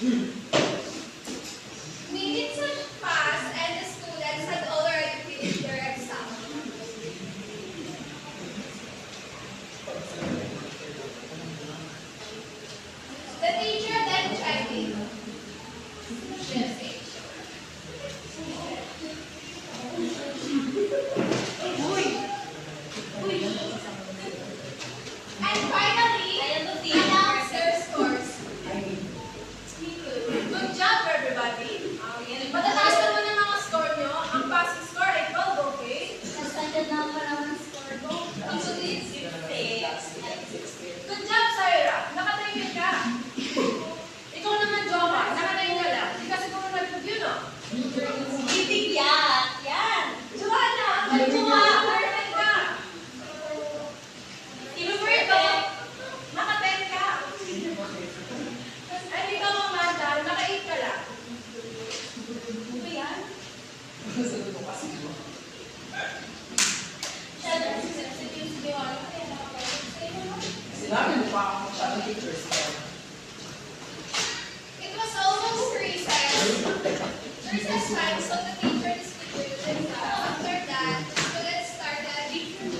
Minutes had passed and the students had already finished their exam. The teacher then chimed in. And finally, announced their scores. Good job, everybody. Matataas naman ang mga score nyo. Ang passing score ay 12, okay? Nastandard na ako ng score ko. Ang sulit? Good job, Syra. Nakatingin ka. Ikaw naman, Joma. Nakatingin ka lang. Hindi ka siguro nag-review, no? Ibig yan. Yan. Joanna! Perfect ka. Roberto, naka-10 ka. Ay, ikaw, Amanda, naka-8 ka lang. Ano ba yan? Siya na, si Joanna, kaya naka-perfect sa'yo, no? Sinabi mo pa ako masyadong teachers ko. It was almost recess. Recess time, so the teacher distributed the after that, the students started eating.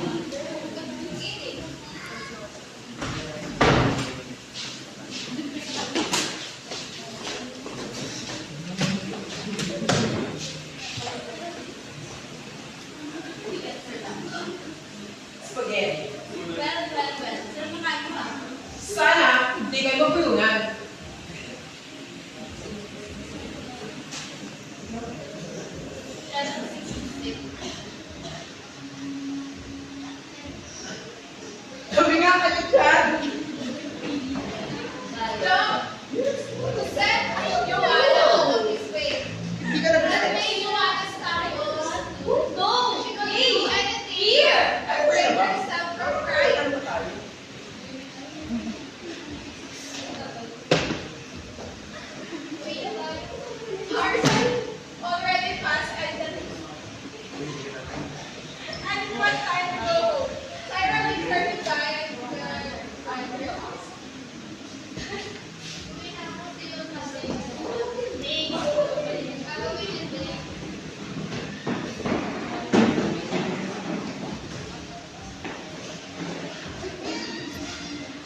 Spaghetti. Well. Sino makain mo ba? Sana, hindi kayo magulungan. Siya na, si Sabi nga kayo dyan. Joe, who said Joanna out of his way? Hindi ka That nag-test. made Joanna start on. No. She could do anything here. I break herself from crying. Ano tayo? Our son already passed and what time ago? Syra with her to die and her house. We have to see you something.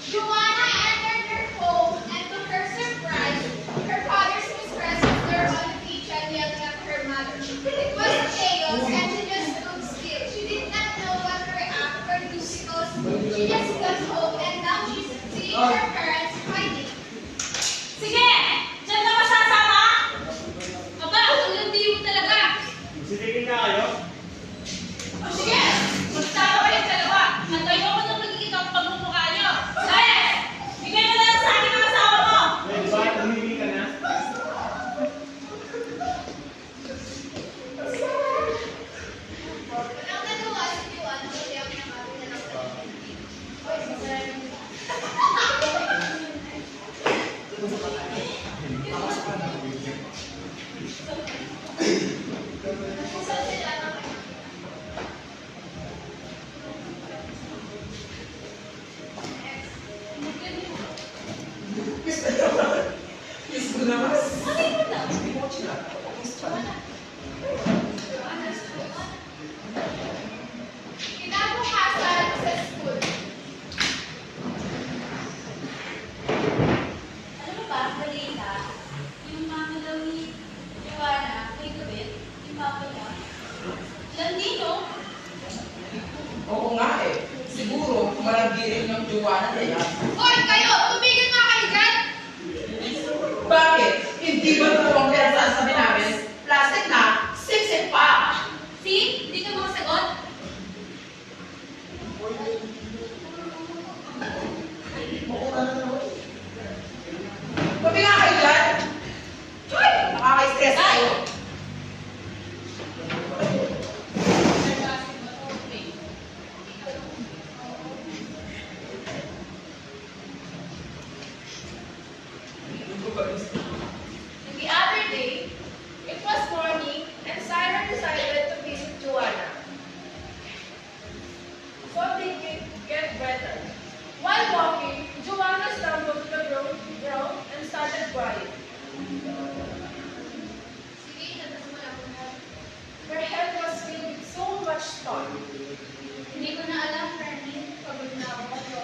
Joanna entered her home and to her surprise, her father's mistresses were on the kitchen yelling at her mother. It was chaos and she just stood still. She did not know what to react or do because she just got home and now she's seeing her parents fighting. Sige! Diyan ka masasama? Aba, hindi mo talaga. Sitigil na kayo? O sige! Magsama kayong dalawa. At ayoko nang magiging ang pagmumukha niyo. Dahil! Bigay mo na lang sa akin ang asawa mo! Eh, bakit humili ka na? Walang nagawa si Joanna kasi ang nakabi na lang sa Kiss ko naman. Sabi mo na. Hindi mo sila. Kinabukasan sa school. Alam mo ba, balita, yung mama daw ni Joanna, kay Gabit, yung papa niya, Landino. Oo nga eh. Siguro, malandi rin ng Joanna na yan. Hoy, kayo! Tumigil nga kayo dyan! Bakit? Hindi ba ito ang pinasasabi namin? Plastic na, sipsip pa. See? Hindi ka makasagot? Sabi nga kayo dyan. Hoy! Nakaka-stress kayo. Sean? Hindi ko na alam, Fernie. Pagod na ako.